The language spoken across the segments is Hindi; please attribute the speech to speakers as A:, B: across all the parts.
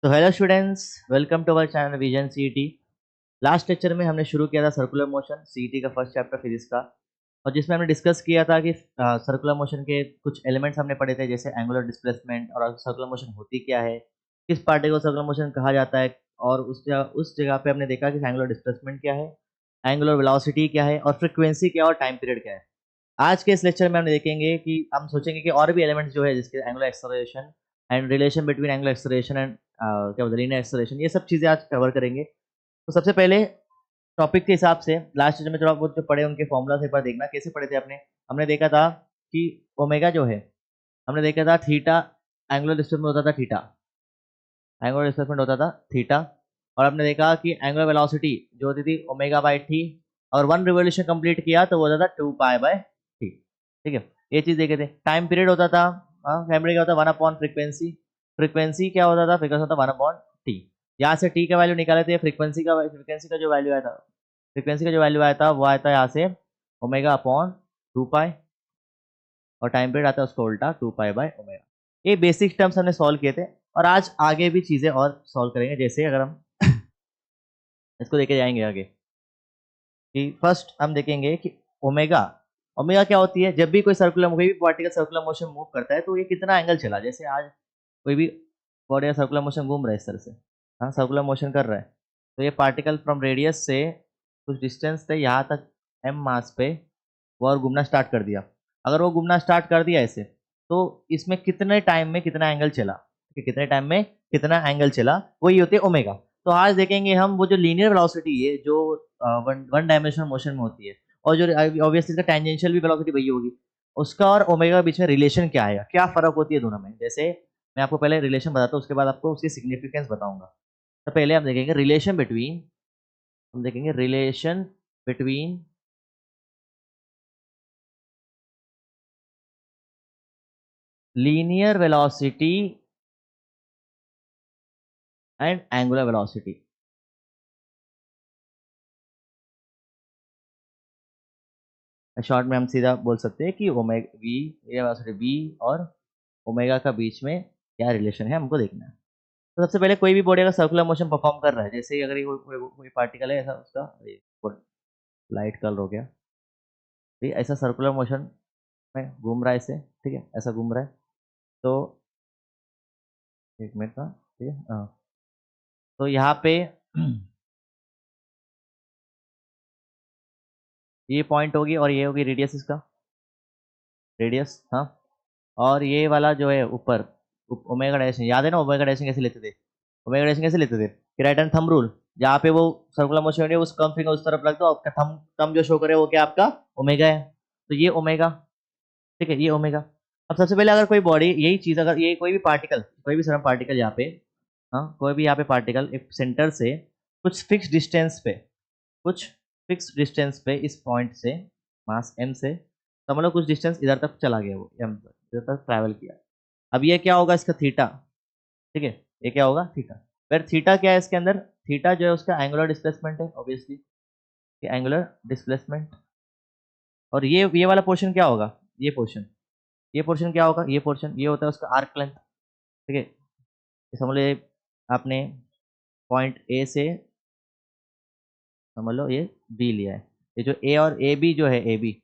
A: तो hello students, welcome to our channel Vision CET. Last lecture में हमने शुरू किया था सर्कुलर मोशन, सीईटी का फर्स्ट चैप्टर फिजिक्स का, और जिसमें हमने डिस्कस किया था कि सर्कुलर मोशन के कुछ एलिमेंट्स हमने पढ़े थे, जैसे एंगुलर डिस्प्लेसमेंट और सर्कुलर मोशन होती क्या है, किस पार्टिकल को सर्कुलर मोशन कहा जाता है, और उस जगह पे हमने देखा कि एंगुलर डिस्प्लेसमेंट क्या है, एंगुलर वेलोसिटी क्या है, और फ्रीक्वेंसी क्या है, और टाइम पीरियड क्या है। आज के इस लेक्चर में हम देखेंगे कि हम सोचेंगे कि और भी एलिमेंट्स जो है जिसके angular acceleration and relation between angular acceleration and क्या बोलते हैं लीनियर एक्सेलरेशन, ये सब चीज़ें आज कवर करेंगे। तो सबसे पहले टॉपिक के हिसाब से लास्ट लेक्चर में थोड़ा बहुत जो पढ़े उनके फॉर्मूलास एक बार देखना कैसे पढ़े थे आपने। हमने देखा था कि ओमेगा जो है, हमने देखा था थीटा, एंगुलर डिस्प्लेसमेंट होता था थीटा, एंगुलर डिस्प्लेसमेंट होता था थीटा। और हमने देखा कि एंगुलर वेलोसिटी जो होती थी ओमेगा बाई टी, और वन रिवोल्यूशन कंप्लीट किया तो वो होता था 2 पाई बाय टी। ठीक है, ये चीज देखे थे। टाइम पीरियड होता था, टाइम पीरियड क्या होता है, 1 अपॉन फ्रीक्वेंसी। फ्रीक्वेंसी क्या होता था, फ्रीक्वेंसी होता 1 अपॉन टी। यहाँ से टी का वैल्यू निकाले थे, फ्रीक्वेंसी का जो वैल्यू आया था, फ्रीक्वेंसी का जो वैल्यू आया था वो आया था यहाँ से ओमेगा अपॉन 2 पाई, और टाइम पीरियड आता है उसको उल्टा 2 पाई बाय ओमेगा। ये बेसिक टर्म्स हमने सॉल्व किए थे, और आज आगे भी चीजें और सॉल्व करेंगे। जैसे अगर हम इसको लेके जाएंगे आगे, कि फर्स्ट हम देखेंगे कि ओमेगा, ओमेगा क्या होती है। जब भी कोई भी पार्टिकल सर्कुलर मोशन मूव करता है तो ये कितना एंगल चला। जैसे आज कोई भी बॉडी का सर्कुलर मोशन घूम रहा है इस तरह से, हाँ सर्कुलर मोशन कर रहा है, तो ये पार्टिकल फ्रॉम रेडियस से कुछ डिस्टेंस से यहाँ तक एम मास पे वो और घूमना स्टार्ट कर दिया। अगर वो घूमना स्टार्ट कर दिया ऐसे, तो इसमें कितने टाइम में कितना एंगल चला, कि कितने टाइम में कितना एंगल चला, वही होती है ओमेगा। तो आज देखेंगे हम वो जो लीनियर वेलोसिटी है जो वन वन डायमेंशनल मोशन में होती है, और जो ऑब्वियसली इसका टेंजेंशियल भी वेलोसिटी वही होगी, उसका और ओमेगा के बीच में रिलेशन क्या है, क्या फर्क होती है दोनों में। जैसे मैं आपको पहले रिलेशन बताता हूँ, उसके बाद आपको उसकी सिग्निफिकेंस बताऊंगा। तो पहले हम देखेंगे रिलेशन बिटवीन, हम देखेंगे relation between linear velocity and angular velocity. Short में हम सीधा बोल सकते हैं कि ओमेगा वी, ये वेलोसिटी वी और ओमेगा का बीच में क्या रिलेशन है हमको देखना है। तो सबसे पहले कोई भी बॉडी अगर सर्कुलर मोशन परफॉर्म कर रहा है, जैसे अगर ये कोई पार्टिकल है ऐसा, उसका लाइट कलर हो गया, ठीक है, ऐसा सर्कुलर मोशन में घूम रहा है ऐसे, ठीक है, ऐसा घूम रहा है। तो एक मिनट का, ठीक है, हाँ। तो यहाँ पे ये पॉइंट होगी और ये होगी रेडियस, इसका रेडियस, हाँ। और ये वाला जो है ऊपर ओमेगा डैश, याद है ना ओमेगा डैश कैसे लेते थे, ओमेगा डैश कैसे लेते थे कि राइट हैंड थंब रूल, जहाँ पे वो सर्कुलर मोशन हो रही है उस कम फिंगर उस तरफ रख दो, आपका थंब थंब जो शो करे वो क्या आपका ओमेगा है। तो ये ओमेगा, ठीक है, ये ओमेगा। अब सबसे पहले अगर कोई बॉडी यही चीज, अगर ये कोई भी पार्टिकल, कोई भी सरम पार्टिकल यहाँ पे, हाँ कोई भी यहाँ पे पार्टिकल एक सेंटर से कुछ फिक्स डिस्टेंस पे, कुछ फिक्स डिस्टेंस पे इस पॉइंट से, मास एम से, तो मतलब कुछ डिस्टेंस इधर तक चला गया, वो एम तक इधर तक ट्रैवल किया। अब ये क्या होगा, इसका थीटा, ठीक है, ये क्या होगा थीटा। फिर थीटा क्या है इसके अंदर, थीटा जो है उसका एंगुलर डिस्प्लेसमेंट है ऑब्वियसली, ये एंगुलर डिस्प्लेसमेंट। और ये वाला पोर्शन क्या होगा, ये पोर्शन, ये पोर्शन क्या होगा, ये पोर्शन ये होता है उसका आर्क लेंथ, ठीक है। समझ लो आपने पॉइंट ए से, समझ लो ये बी लिया है, ये जो ए और ए बी जो है ए बी,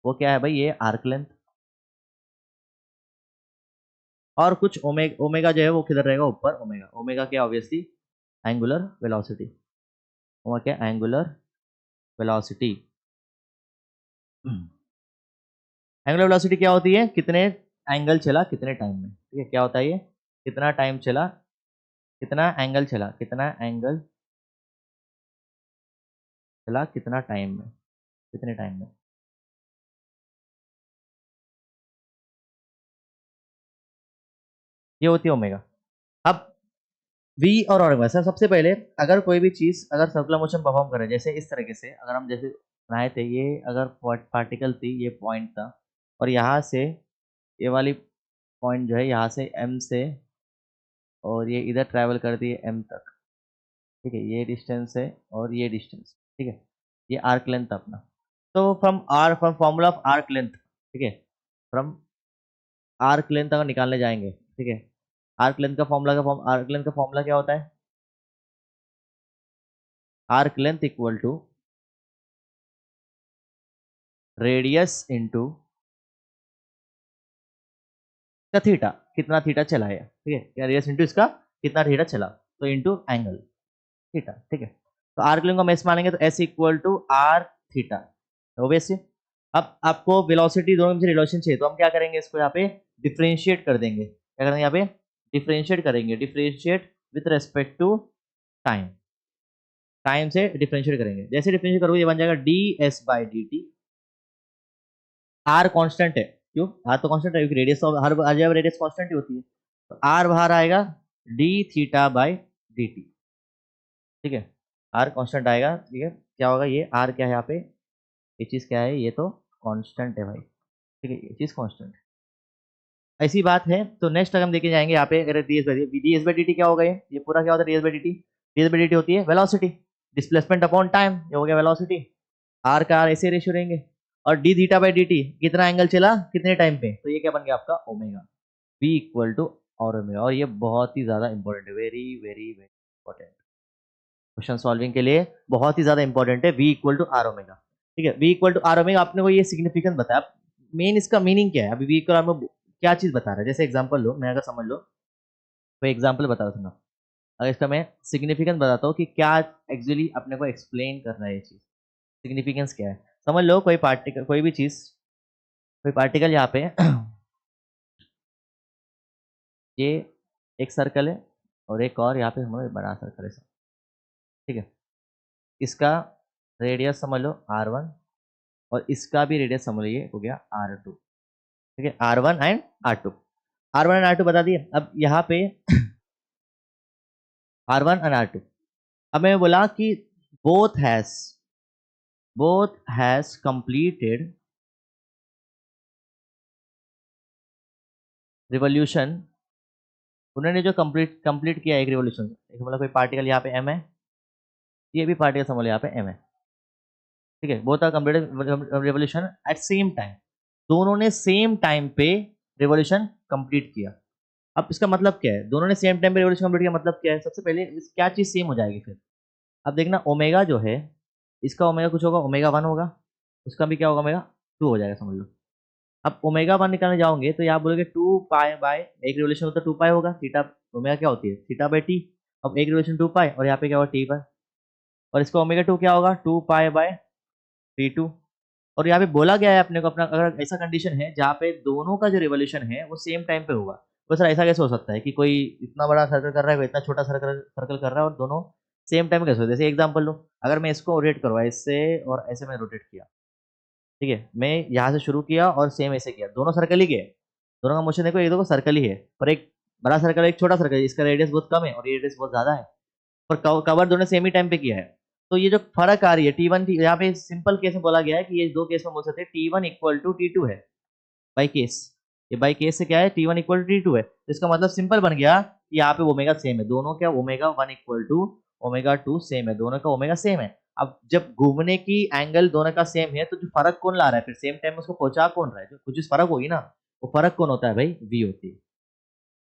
A: वो क्या है भाई, ये आर्क लेंथ। और कुछ ओमेगा, ओमेगा जो है वो किधर रहेगा ऊपर, ओमेगा, ओमेगा क्या ऑब्वियसली एंगुलर वेलोसिटी, ओमेगा क्या एंगुलर वेलोसिटी। एंगुलर वेलोसिटी क्या होती है, कितने एंगल चला कितने टाइम में, ठीक है, क्या होता है ये, कितना टाइम चला, कितना एंगल चला, कितना एंगल चला कितना टाइम में, कितने टाइम में, ये होती है ओमेगा। अब वी और ओमेगा सर, सबसे पहले अगर कोई भी चीज अगर सर्कुलर मोशन परफॉर्म करे, जैसे इस तरीके से, अगर हम जैसे बनाए थे, ये अगर पार्टिकल थी, ये पॉइंट था, और यहाँ से ये वाली पॉइंट जो है यहाँ से एम से, और ये इधर ट्रैवल करती है एम तक, ठीक है, ये डिस्टेंस है और ये डिस्टेंस, ठीक है, ये आर्क लेंथ अपना। तो from formula of arc length, ठीक है, फ्रॉम आर्क लेंथ अगर निकालने जाएंगे, ठीक है, आर्क लेंथ का फॉर्मूला क्या होता है? Arc length equal to radius into का थीटा, कितना थीटा चला है, ठीक है, या रेडियस इंटू इसका कितना थीटा चला, तो इंटू एंगल थीटा, ठीक है। तो आर्क लेंथ को हम एस मानेंगे, तो S equal to R theta, obviously. अब आपको वेलोसिटी दोनों में से रिलेशन चाहिए, तो हम क्या करेंगे, इसको यहाँ पे डिफरेंशिएट कर देंगे। क्या करेंगे यहाँ पे? डिफरेंशिएट करेंगे, differentiate with respect to time, time से डिफरेंशिएट करेंगे। जैसे डिफरेंशिएट करोगे ये बन जाएगा D S by D T. R constant है, क्यों? आर तो कांस्टेंट है, क्योंकि रेडियस हर जगह रेडियस कांस्टेंट ही होती है। तो आर बाहर आएगा D theta by D T, ठीक है। आर कांस्टेंट आएगा, ठीक है। क्या होगा ये आर, क्या है यहाँ पे, ये चीज़ क्या है, ये तो कांस्टेंट है भाई, ठीक है, ये चीज़ कांस्टेंट है। ऐसी बात है, तो नेक्स्ट अगर हम देखे जाएंगे यहाँ पे, अगर D S by D T क्या होगा, ये पूरा क्या होता है, D S by D T. D S by D T होती है वेलोसिटी, डिस्प्लेसमेंट अपॉन टाइम, ये हो गया वेलोसिटी। आर का आर ऐसे रेशियो रहेंगे, और D theta by D T कितना एंगल चला कितने टाइम पे, तो ये क्या बन गया आपका omega, v equal to R omega. और ये बहुत ही ज़्यादा इंपॉर्टेंट है, very very very important, question solving के लिए बहुत ही ज़्यादा इंपॉर्टेंट है, v equal to R omega, ठीक है। v equal to R omega, आपने को ये सिग्निफिकेंस बताया, मेन इसका मीनिंग क्या है, अभी v इक्वल आर में क्या चीज़ बता रहा है। जैसे एग्जाम्पल लो, मैं अगर समझ लो, कोई एग्जाम्पल बता रहा था, अगर इसका मैं सिग्निफिकेंस बताता हूँ कि क्या एक्चुअली अपने को एक्सप्लेन कर रहा है, ये चीज़ सिग्निफिकेंस क्या है। समझ लो कोई पार्टिकल, कोई भी चीज़, कोई पार्टिकल यहाँ पे ये एक सर्कल है, और एक और यहाँ पे हमारा बड़ा सर्कल है, ठीक है। इसका रेडियस समझ लो r1, और इसका भी रेडियस समझ लो, ये हो गया r2, ठीक है। r1 and r2, r1 and r2 बता दिए। अब यहाँ पे r1 एंड r2, अब मैं बोला कि बोथ हैज कंप्लीटेड रिवॉल्यूशन, उन्होंने जो कंप्लीट किया एक रिवॉल्यूशन, एक मतलब कोई पार्टिकल यहाँ पे m है, ये भी पार्टिकल समझ लो यहाँ पे m है, ठीक है। Both are completed revolution at same time, दोनों ने सेम टाइम पे रिवॉल्यूशन कंप्लीट किया। अब इसका मतलब क्या है, दोनों ने सेम टाइम पे रिवॉल्यूशन कंप्लीट किया, मतलब क्या है, सबसे पहले क्या चीज़ सेम हो जाएगी फिर। अब देखना ओमेगा जो है, इसका ओमेगा कुछ होगा, ओमेगा 1 होगा, उसका भी क्या होगा, ओमेगा 2 हो जाएगा, समझ लो। अब ओमेगा 1 निकालने जाओगे तो यहाँ बोलोगे 2 पाई बाय, एक रिवॉल्यूशन होता है 2 पाई होगा, थीटा ओमेगा क्या होती है, थीटा बाई टी। अब एक रिवॉल्यूशन 2 पाई, और यहाँ पे क्या होगा टी बाय, और इसका ओमेगा 2 क्या होगा, 2 पाई बाय टी टू। और यहाँ पे बोला गया है अपने को, अपना अगर ऐसा कंडीशन है जहाँ पे दोनों का जो रिवॉल्यूशन है वो सेम टाइम पे होगा, तो सर ऐसा कैसे हो सकता है कि कोई इतना बड़ा सर्कल कर रहा है, कोई इतना छोटा सर्कल कर रहा है, और दोनों सेम टाइम कैसे हो। जैसे एग्जांपल लो, अगर मैं इसको रोटेट करवा, इससे और ऐसे मैं रोटेट किया, ठीक है, मैं यहाँ से शुरू किया और सेम ऐसे किया, दोनों सर्कल ही के, दोनों का मोशन देखो, एक दो सर्कल ही है, पर एक बड़ा सर्कल एक छोटा सर्कल, इसका रेडियस बहुत कम है और ये रेडियस बहुत ज्यादा है, पर कवर दोनों सेम ही टाइम पे किया है। तो ये जो फर्क आ रही है T1 यहाँ पे सिंपल केस में बोला गया है कि ये दो केस में बोल सकते हैं T1 इक्वल टू T2 है, बाई केस। ये बाई केस से क्या है, T1 इक्वल टू T2 है, तो इसका मतलब सिंपल बन गया कि यहाँ पे ओमेगा सेम है, दोनों क्या omega 1 equal to omega 2 same है, दोनों का ओमेगा सेम है। अब जब घूमने की एंगल दोनों का सेम है, तो जो फर्क कौन ला रहा है, फिर सेम टाइम में उसको पहुंचा कौन रहा है, जो कुछ फर्क होगी ना, वो फर्क कौन होता है भाई, v होती है,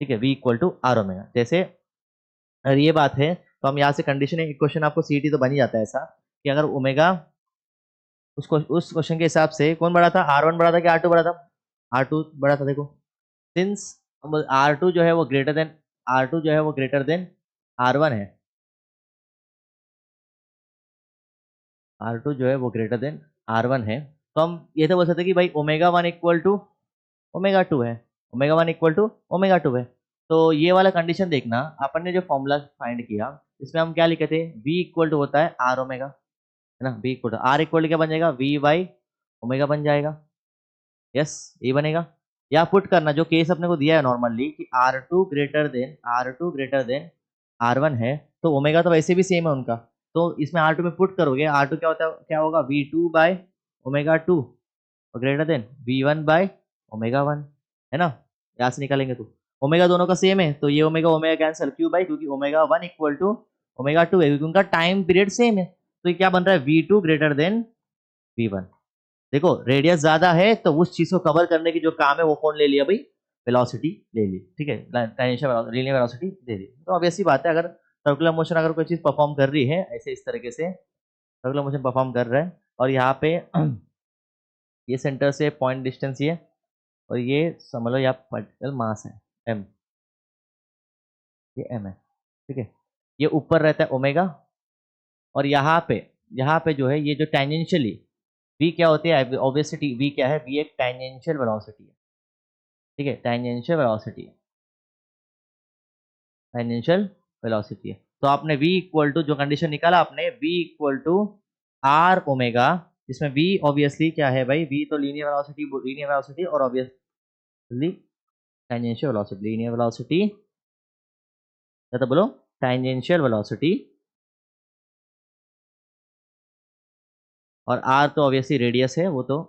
A: ठीक है, v equal to R omega. जैसे अगर ये बात है, तो हम यहाँ से कंडीशन एक क्वेश्चन आपको सीटी तो बन ही जाता है ऐसा, कि अगर ओमेगा उस क्वेश्चन के हिसाब से कौन बड़ा था, R1 बड़ा था कि R2 बड़ा था, R2 बड़ा था। देखो सिंस R2 जो है वो ग्रेटर देन R2 जो है वो ग्रेटर देन R1 है, R2 जो है वो ग्रेटर देन R1 है, तो हम ये तो बोल सकते हैं कि भाई ओमेगा 1 इक्वल टू ओमेगा 2 है, ओमेगा 1 इक्वल टू ओमेगा 2 है। तो ये वाला कंडीशन देखना, अपन ने जो फॉर्मूला फाइंड किया इसमें हम क्या लिखे थे, v इक्वल टू होता है R ओमेगा, है ना, v equal to R equal क्या बन जाएगा, v बाई ओमेगा बन जाएगा, यस ये बनेगा। या पुट करना जो केस अपने को दिया है नॉर्मली कि R2 ग्रेटर देन R1 है, तो ओमेगा तो वैसे भी सेम है उनका, तो इसमें R2 में पुट करोगे, R2 क्या होता है, क्या होगा, V2 बाय ओमेगा 2 और greater than V1 by omega 1, है ना। यहाँ से निकालेंगे तो ओमेगा दोनों का सेम है, तो ये ओमेगा ओमेगा कैंसिल, क्यों भाई, क्योंकि ओमेगा 1 इक्वल टू ओमेगा 2 है, क्योंकि उनका टाइम पीरियड सेम है। तो ये क्या बन रहा है, V2 ग्रेटर देन V1। देखो रेडियस ज्यादा है, तो उस चीज को कवर करने की जो काम है वो कौन ले लिया भाई, वेलोसिटी ले ली, ठीक है, टेंजेंशियल लीनियर वेलोसिटी दे दी। तो ऑब्वियसली बात है, अगर सर्कुलर मोशन अगर कोई चीज़ परफॉर्म कर रही है ऐसे इस तरीके से सर्कुलर मोशन परफॉर्म कर रहा है और यहाँ पे ये सेंटर से पॉइंट डिस्टेंस ये और ये समझ लो यहाँ पार्टिकल मास है m, ये m है, ठीक है। ये ऊपर रहता है ओमेगा और यहाँ पे जो है ये जो टेंजेंशियली v क्या होती है, ऑब्वियसली v क्या है, v एक टेंजेंशियल वेलोसिटी है, ठीक है, टेंजेंशियल वेलोसिटी है, टेंजेंशियल वेलोसिटी है। तो आपने v इक्वल टू जो कंडीशन निकाला आपने v equal to r omega, इसमें v ऑब्वियसली क्या है भाई, v तो लीनियर वेलोसिटी और obviously tangential velocity, linear velocity या तो बोलो टेंजेंशियल वेलोसिटी और r तो ऑब्वियसली रेडियस है, वो तो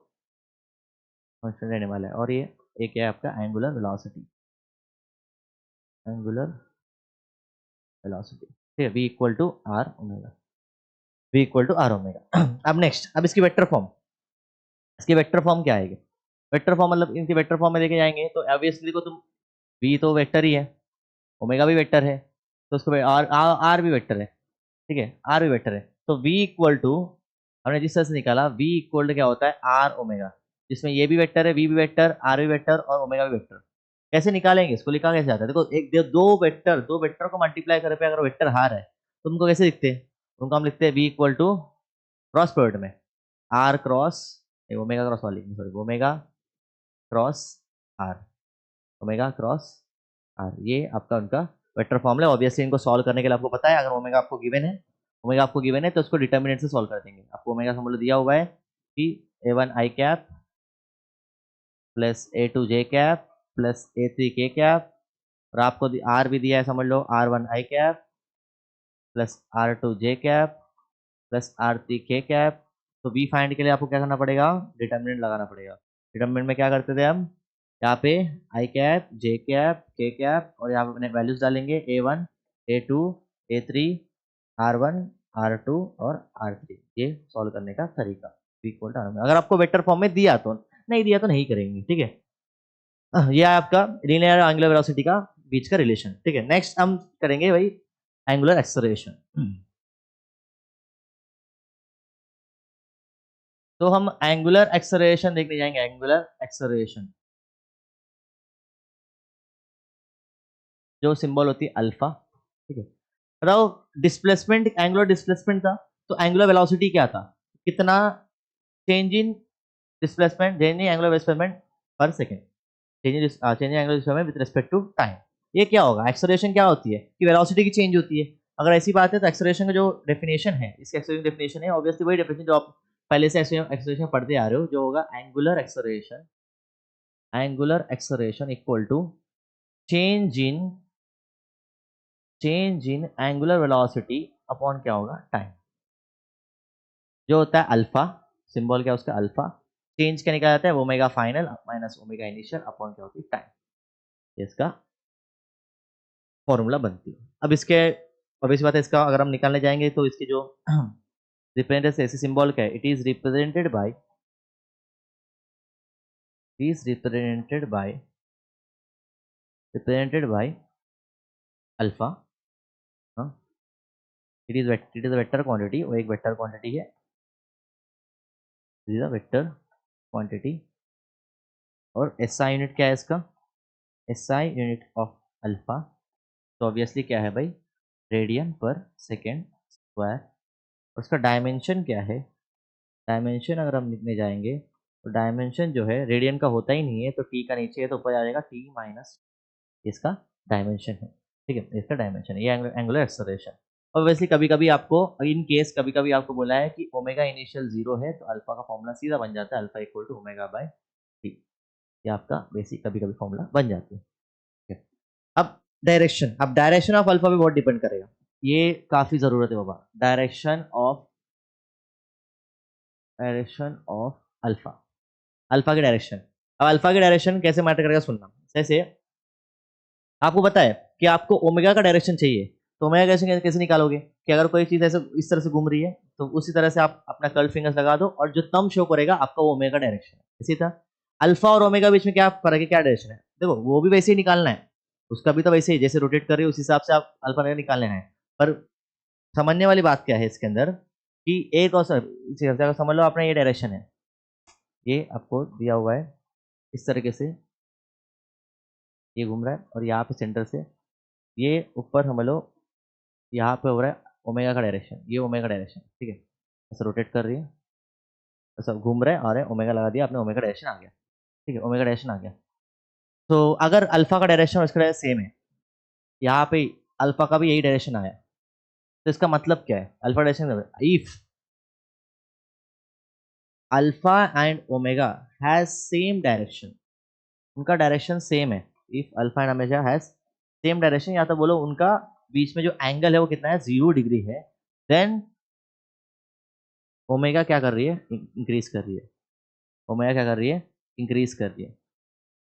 A: कांस्टेंट रहने वाला है। और ये एक है आपका एंगुलर वेलोसिटी, एंगुलर वेलोसिटी, ठीक है, v equal to r omega, v equal to r omega. अब नेक्स्ट, अब इसकी वेक्टर फॉर्म, इसकी वेक्टर फॉर्म क्या आएगी, वेक्टर फॉर्म मतलब इनके वेक्टर फॉर्म में देखे जाएंगे तो ऑब्वियसली को तुम v तो वेक्टर ही है, ओमेगा भी वेक्टर है, तो उसको r भी वेक्टर है, ठीक है, r भी वेक्टर है। तो v इक्वल टू हमने जिस तरह से निकाला v इक्वल टू क्या होता है r ओमेगा, जिसमें ये भी वेक्टर है, v भी वेक्टर, r भी वेक्टर और ओमेगा भी वेक्टर। कैसे निकालेंगे इसको, लिखा कैसे जाता है, देखो एक दो वेक्टर को मल्टीप्लाई करे पे अगर वेक्टर हार है तो उनको कैसे लिखते हैं, उनको हम लिखते हैं v equal to cross product में r क्रॉस ओमेगा क्रॉस वाली sorry omega cross r, omega cross r, ये आपका उनका वेक्टर फॉर्मूला है। ऑब्वियसली इनको सॉल्व करने के लिए आपको पता है, अगर ओमेगा आपको गिवन है तो उसको डिटर्मिनेंट से सॉल्व कर देंगे। आपको ओमेगा फॉर्मूला दिया हुआ है कि a1 i cap plus a2 j cap plus a3 k cap और आपको r भी दिया है, समझ लो r1 i cap plus r2 j cap plus r3 k cap. तो v फाइंड के लिए आपको क्या करना पड़ेगा, डिटर्मिनेंट लगाना पड़ेगा। डिटर्मिनेंट में क्या करते थे हम, यहाँ पे आई कैप जे कैप के कैप और यहाँ पे अपने वैल्यूज डालेंगे a1 a2 a3 r1 r2 और r3, ये सॉल्व करने का तरीका इक्वल टू r। अगर आपको वेक्टर फॉर्म में दिया तो, नहीं दिया तो नहीं करेंगे, ठीक है। ये है आपका लीनियर एंगुलर वेलोसिटी का बीच का रिलेशन, ठीक है। नेक्स्ट हम करेंगे भाई एंगुलर एक्सेलरेशन। तो हम एंगुलर एक्सेलरेशन देखने जाएंगे, एंगुलर एक्सेलरेशन जो सिंबल होती है अल्फा, ठीक है। बताओ डिस्प्लेसमेंट, एंगुलर डिस्प्लेसमेंट था तो एंगुलर वेलोसिटी क्या था, कितना change in displacement, change in angular displacement per second, change in angular displacement with respect to time. ये क्या होगा, एक्सेलरेशन क्या होती है कि वेलोसिटी की चेंज होती है। अगर ऐसी बात है तो एक्सेलरेशन का जो डेफिनेशन है, इसकी एक्सेलरेशन डेफिनेशन है ऑब्वियसली वही डेफिनेशन जो आप पहले से एक्सेलरेशन पढ़ते आ रहे हो, जो होगा angular acceleration, angular acceleration equal to change in angular velocity upon क्या होगा, टाइम, जो होता है अल्फा, सिंबल क्या उसका अल्फा, चेंज क्या निकाला जाता है omega final minus omega initial upon क्या होती है टाइम, इसका फॉर्मूला बनती है। अब इसके obvious बात है, इसका अगर हम निकालने जाएंगे तो इसकी जो रिप्रेजेंटेशन ऐसे सिंबल क्या है, it is represented by alpha, it is vector quantity, वो एक वेक्टर क्वांटिटी है, it is a vector quantity. और एसआई यूनिट क्या है इसका, एसआई यूनिट ऑफ अल्फा तो ऑब्वियसली क्या है भाई, रेडियन पर सेकेंड स्क्वायर। उसका डायमेंशन क्या है, डायमेंशन अगर हम लिखने जाएंगे तो डायमेंशन जो है रेडियन का होता ही नहीं है, तो टी का नीचे है तो ऊपर आ जाएगा टी माइनस, इसका डायमेंशन है, ठीक है, इसका डायमेंशन है, ये एंगुलर एक्सेलरेशन। ऑब्वियसली कभी कभी आपको इन केस कभी कभी आपको बोला है कि ओमेगा इनिशियल 0 है तो अल्फा का फॉर्मूला सीधा बन जाता है alpha equal to omega by T, ये आपका बेसिक कभी कभी फॉर्मूला बन जाती है, ठीक है। अब डायरेक्शन ऑफ अल्फा भी बहुत डिपेंड करेगा, ये काफी जरूरत है बाबा, डायरेक्शन ऑफ अल्फा, अल्फा की डायरेक्शन। अब अल्फा की डायरेक्शन कैसे मैटर करेगा सुनना, जैसे आपको पता है कि आपको ओमेगा का डायरेक्शन चाहिए, तो ओमेगा कैसे कैसे निकालोगे कि अगर कोई चीज ऐसे इस तरह से घूम रही है तो उसी तरह से आप अपना कर्ल फिंगर्स लगा दो और जो थंब शो करेगा आपका वो ओमेगा डायरेक्शन है, इसी था। अल्फा और ओमेगा बीच में क्या फर्क है, क्या डायरेक्शन है? देखो वो भी वैसे ही निकालना है, उसका भी तो वैसे ही जैसे रोटेट कर रही है उस हिसाब से आप अल्फा ओमेगा निकाल लेना है। पर समझने वाली बात क्या है इसके अंदर कि एक और समझ लो अपना ये डायरेक्शन है, ये आपको दिया हुआ है इस तरीके से, ये घूम रहा है और यहाँ पे सेंटर से ये ऊपर समझ लो यहाँ पे हो रहा है ओमेगा का डायरेक्शन, ये ओमेगा डायरेक्शन, ठीक है, ऐसा रोटेट कर रही है, ऐसा घूम रहा है और ओमेगा लगा दिया आपने, ओमेगा डायरेक्शन आ गया, ठीक है, ओमेगा डायरेक्शन आ गया। तो अगर अल्फा का डायरेक्शन और इसका डायरेक्शन सेम है, यहाँ पे अल्फा का भी यही डायरेक्शन आया, तो इसका मतलब क्या है? Alpha direction if alpha and omega has same direction, उनका डायरेक्शन सेम है, if alpha and omega has same direction, या तो बोलो उनका बीच में जो एंगल है वो कितना है, 0 डिग्री है, देन ओमेगा क्या कर रही है, इंक्रीज कर रही है, ओमेगा क्या कर रही है, इंक्रीज कर रही है,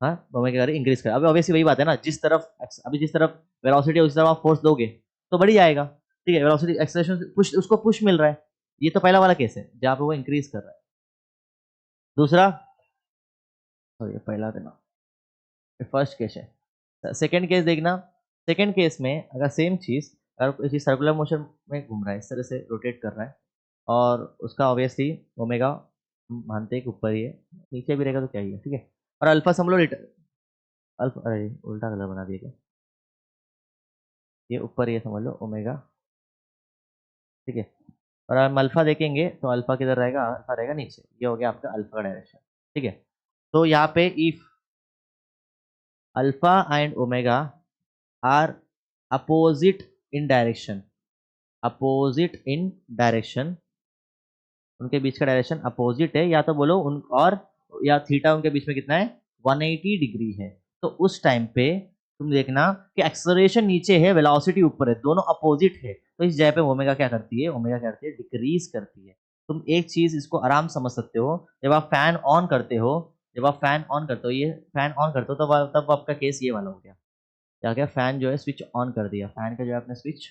A: हाँ ओमेगा क्या कर रही है, इंक्रीज कर, अभी ऑब्वियसली वही बात है ना, जिस तरफ अभी जिस तरफ वेलोसिटी है उस तरफ आप फोर्स दोगे तो बढ़ जाएगा, ठीक है, वेलोसिटी एक्सेलरेशन पुश, उसको पुश मिल रहा है, ये तो पहला वाला केस है जहाँ पे वो इंक्रीज कर रहा है। दूसरा ये पहला देना, फर्स्ट केस है, सेकंड केस देखना, सेकंड केस में अगर सेम चीज, अगर इसी सर्कुलर मोशन में घूम रहा है, इस तरह से रोटेट कर रहा है और उसका ऑब्वियसली ओमेगा मानते हैं कि ऊपर ही है, नीचे भी रहेगा तो क्या ही है, ठीक है, और अल्फा समझ लो अल्फा, अरे उल्टा कलर बना दिया क्या, ये ऊपर ही है समझ लो ओमेगा, ठीक है, और हम अल्फा देखेंगे तो अल्फा किधर रहेगा, अल्फा रहेगा नीचे, ये हो गया आपका अल्फा का डायरेक्शन, ठीक है। तो यहाँ पे if alpha and omega are opposite in direction, opposite in direction, उनके बीच का डायरेक्शन अपोजिट है, या तो बोलो उन और या थीटा उनके बीच में कितना है, 180 डिग्री है, तो उस टाइम पे तुम देखना कि एक्सेलरेशन नीचे है, वेलोसिटी ऊपर है, दोनों अपोजिट है, तो इस जगह पे ओमेगा क्या करती है, ओमेगा क्या करती है, डिक्रीज करती है। तुम एक चीज इसको आराम समझ सकते हो, जब आप फैन ऑन करते हो, जब आप फैन ऑन करते हो, ये फैन ऑन करते हो तब आपका केस ये वाला हो गया, क्या क्या फैन जो है स्विच ऑन कर दिया, फैन का जो है आपने स्विच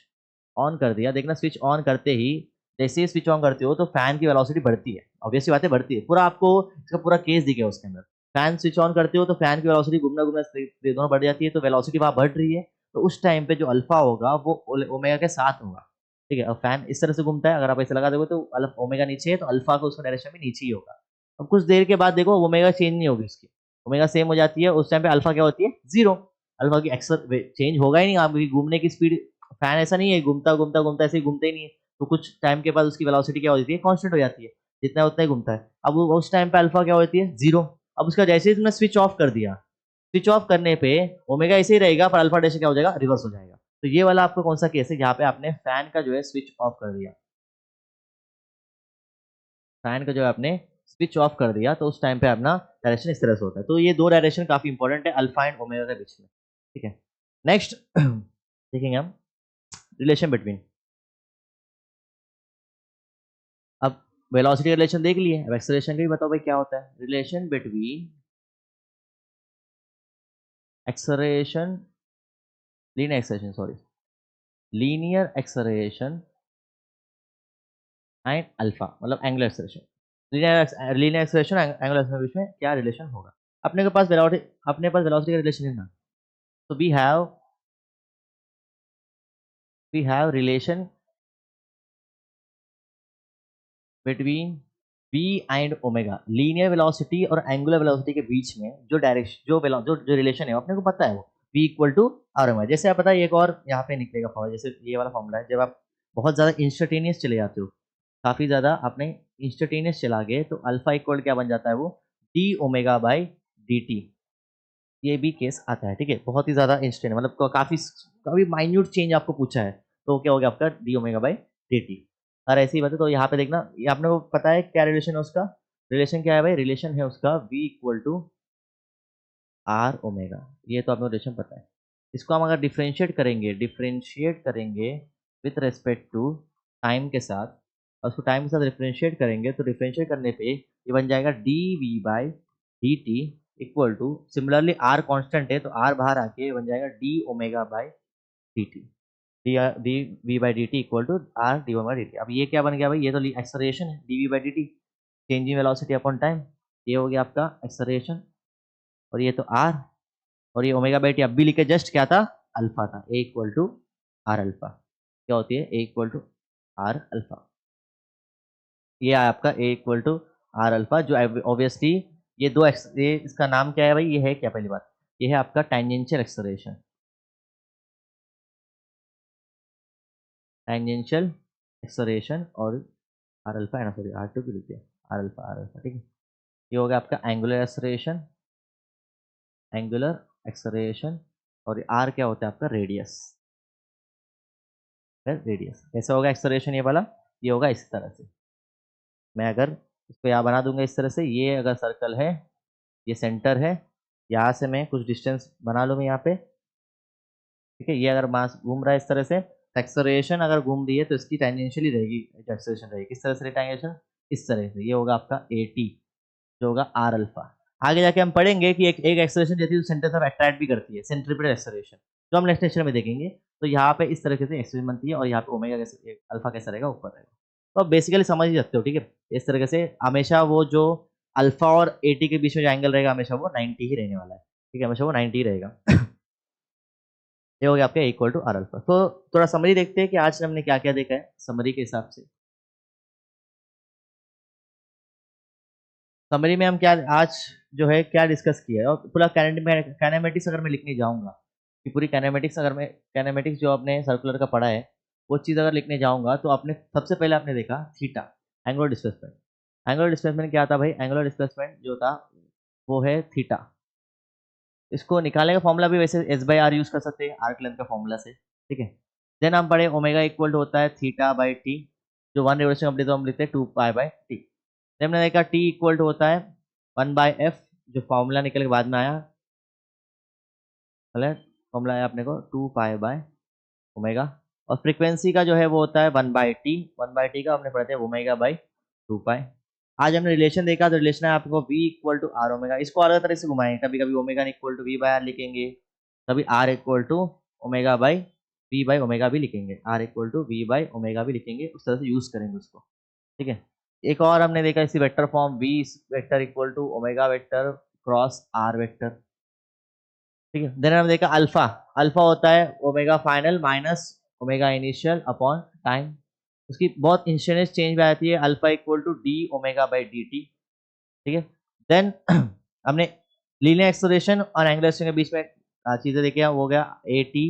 A: ऑन कर दिया, देखना स्विच ऑन करते ही, जैसे ही स्विच ऑन करते हो तो फैन की वेलोसिटी बढ़ती है, ऑब्वियसली बात है बढ़ती है, पूरा आपको इसका पूरा केस दिखेगा उसके अंदर, फैन स्विच ऑन करते हो तो फैन की वेलोसिटी घूमना घूमना दोनों बढ़ जाती है, तो वेलोसिटी वहाँ बढ़ रही है, तो उस टाइम पे जो अल्फा होगा वो ओमेगा के साथ होगा, ठीक है, अब फैन इस तरह से घूमता है, अगर आप ऐसे लगा दोगे तो ओमेगा नीचे है तो अल्फा का उसका डायरेक्शन भी नीचे ही होगा। अब कुछ देर के बाद देखो ओमेगा चेंज नहीं होगी उसकी, ओमेगा सेम हो जाती है, उस टाइम पे अल्फा क्या होती है, जीरो, अल्फा की एक्सल चेंज होगा ही नहीं, आपकी घूमने की स्पीड, फैन ऐसा नहीं है घूमता घूमता घूमता ऐसे ही घूमते ही नहीं है, तो कुछ टाइम के बाद उसकी वेलोसिटी क्या होती है, कांस्टेंट हो जाती है, जितना उतना ही घूमता है, अब उस टाइम पे अल्फा क्या होती है, जीरो, अब उसका जैसे ही तुमने स्विच ऑफ कर दिया, स्विच ऑफ करने पे ओमेगा ऐसे ही रहेगा पर अल्फा डैश क्या हो जाएगा, रिवर्स हो जाएगा, तो ये वाला आपका कौन सा केस है, जहाँ पे आपने फैन का जो है स्विच ऑफ कर दिया, फैन का जो है आपने स्विच ऑफ कर दिया, तो उस टाइम पे अपना डायरेक्शन इस तरह से होता है, तो ये दो डायरेक्शन काफी इंपॉर्टेंट है अल्फा एंड ओमेगा के बीच में, ठीक है। नेक्स्ट देखेंगे हम रिलेशन बिटवीन, अब वेलोसिटी का रिलेशन देख लिए, अब एक्सेलरेशन का भी बताओ भाई क्या होता है, relation between acceleration, linear acceleration sorry, linear acceleration and alpha, मतलब angular acceleration, linear acceleration angular acceleration के बीच में क्या रिलेशन होगा, अपने के पास वेलोसिटी, अपने पास वेलोसिटी का रिलेशन है ना, तो we have relation between v and omega, linear velocity और एंगुलर वेलोसिटी के बीच में जो डायरेक्शन जो रिलेशन है अपने को पता है, वो v equal to R omega, जैसे आप पता है एक और यहाँ पे निकलेगा फॉर्मूला, जैसे ये वाला फॉर्मूला है, जब आप बहुत ज्यादा इंस्टेंटेनियस चले जाते हो, काफी ज्यादा आपने इंस्टेंटेनियस चला गए तो अल्फा इक्वल क्या बन जाता है, वो D omega by D T, ये भी केस आता है, ठीक है, बहुत ही ज्यादा इंस्टेंट, मतलब काफी काफी माइन्यूट चेंज आपको पूछा है, तो क्या हो गया आपका D omega by D T, और ऐसी बात है, तो यहाँ पे देखना, ये आपने को पता है क्या रिलेशन है उसका, रिलेशन क्या है भाई, रिलेशन है उसका v equal to R omega, ये तो आपको रिलेशन पता है, इसको हम अगर डिफ्रेंशिएट करेंगे विथ रेस्पेक्ट टू टाइम के साथ, और उसको टाइम के साथ डिफ्रेंशिएट करेंगे, तो डिफ्रेंशिएट करने पे ये बन जाएगा D V by D T equal to, similarly R constant है तो आर बाहर आके बन जाएगा D omega by D T, D V by D T equal to R D omega D T, अब ये क्या बन गया भाई, ये तो एक्सेलरेशन है D V by D T, changing velocity upon time, ये हो गया आपका एक्सेलरेशन, और ये तो आर, और ये ओमेगा बाई टी अब भी लिखे जस्ट क्या था, अल्फा था, ए इक्वल टू आर अल्फा। क्या होती है, ए इक्वल टू आर अल्फा। ये है आपका ए इक्वल टू आर अल्फा, जो ऑब्वियसली ये दो ये इसका नाम क्या है भाई, ये है क्या, पहली बात ये है आपका टेंजेंशियल एक्सेलरेशन, टेंजेंशियल एक्सेलरेशन, और आर अल्फा है ना, सॉरी आर टू भी लिख दिया, आर अल्फा ठीक है। ये हो गया आपका एंगुलर एक्सेलरेशन, एंगुलर एक्सेलरेशन, और आर क्या होता है आपका, रेडियस, रेडियस। कैसे होगा एक्सेलरेशन ये वाला, ये होगा इस तरह से, मैं अगर इसको यहाँ बना दूंगा इस तरह से, ये अगर सर्कल है, ये सेंटर है, यहाँ से मैं कुछ डिस्टेंस बना लूँ मैं यहाँ पे, ठीक है। ये अगर मास घूम रहा है इस तरह से, एक्सेलरेशन अगर घूम रही है तो इसकी टेंजेंशियली रहेगी, एक्सेलरेशन रहेगी किस तरह से, टेंजेंशियल इस तरह से, ये होगा आपका ए टी, जो होगा आर अल्फा। आगे जाके हम पढ़ेंगे कि एक एक्सेलरेशन रहती है जो सेंटर तरफ अट्रैक्ट भी करती है, सेंट्रीपिटल एक्सेलरेशन, जो हम नेक्स्ट लेक्चर में देखेंगे। तो यहाँ पे इस तरीके से एक्सेलरेशन बनती है, और यहाँ पे ओमेगा कैसे, अल्फा कैसा रहेगा, ऊपर रहेगा। तो आप बेसिकली समझ ही सकते हो, ठीक है। इस तरीके से हमेशा वो जो अल्फा और 80 के बीच में जो एंगल रहेगा, हमेशा वो 90 ही रहने वाला है, ठीक है, हमेशा वो 90 ही रहेगा। ये हो गया आपका इक्वल टू आर अल्फा। तो थोड़ा समरी देखते हैं कि आज हमने क्या क्या देखा है समरी के हिसाब से। समरी में हम क्या आज जो है क्या डिस्कस किया है, और पूरा काइनेमेटिक्स अगर मैं लिखने जाऊंगा, कि पूरी काइनेमेटिक्स अगर मैं काइनेमेटिक्स जो आपने सर्कुलर का पढ़ा है वो चीज़ अगर लिखने जाऊंगा, तो आपने सबसे पहले आपने देखा theta, angular displacement. Angular displacement क्या था भाई, एंगुलर डिस्प्लेसमेंट जो था वो है थीटा। इसको निकालने का फॉर्मूला भी वैसे एस बाई आर यूज कर सकते हैं, आर्क लेंथ का फॉर्मूला से, ठीक है। देन हम पढ़े ओमेगा इक्वल टू होता है थीटा बाई टी, जो वन रिवोल्यूशन कंप्लीट तो हम लिखते हैं 2 पाई बाई टी। हमने देखा टी इक्वल टू होता है 1/f, जो फॉर्मूला निकल के बाद में आया, फॉर्मूला आया अपने को 2 पाई बाई ओमेगा। और फ्रीक्वेंसी का जो है वो होता है 1/t, 1/t का हमने पढ़ते हैं ओमेगा बाई 2 पाई। आज हमने रिलेशन देखा, तो रिलेशन है आपको v equal to R omega. इसको अलग तरह से घुमाएंगे, कभी कभी omega equal to V by R लिखेंगे, कभी R equal to omega by V by omega भी लिखेंगे, R equal to V by omega भी लिखेंगे, उस तरह से यूज करेंगे उसको, ठीक है। एक और हमने देखा इसी vector form, V vector equal to omega vector cross R vector, ठीक है। देन हमने देखा अल्फा, अल्फा होता है omega final minus omega initial upon time. उसकी बहुत इंस्टेंटेनियस चेंज भी आती है, alpha equal to D omega by D T, ठीक है। देन हमने लीनियर एक्सेलरेशन और एंगुलर एक्सेलरेशन के बीच में चीजें देखी, हो गया A T,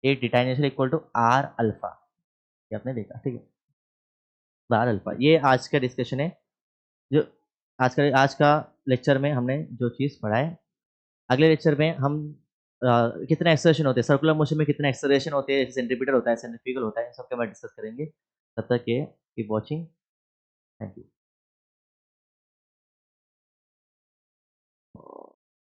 A: A T tangential equal to R alpha, ये आपने देखा, ठीक है, आर अल्फा। ये आज का डिस्कशन है, जो आज का लेक्चर में हमने जो चीज़ पढ़ा है। अगले लेक्चर में हम कितने एक्सेलरेशन होते हैं सर्कुलर मोशन में, कितने एक्सेलरेशन होते हैं, सेंट्रीपिटल होता है, सेंट्रीफ्यूगल होता है, इन सब के बारे में डिस्कस करेंगे। तब तक ये कीप वॉचिंग, थैंक यू।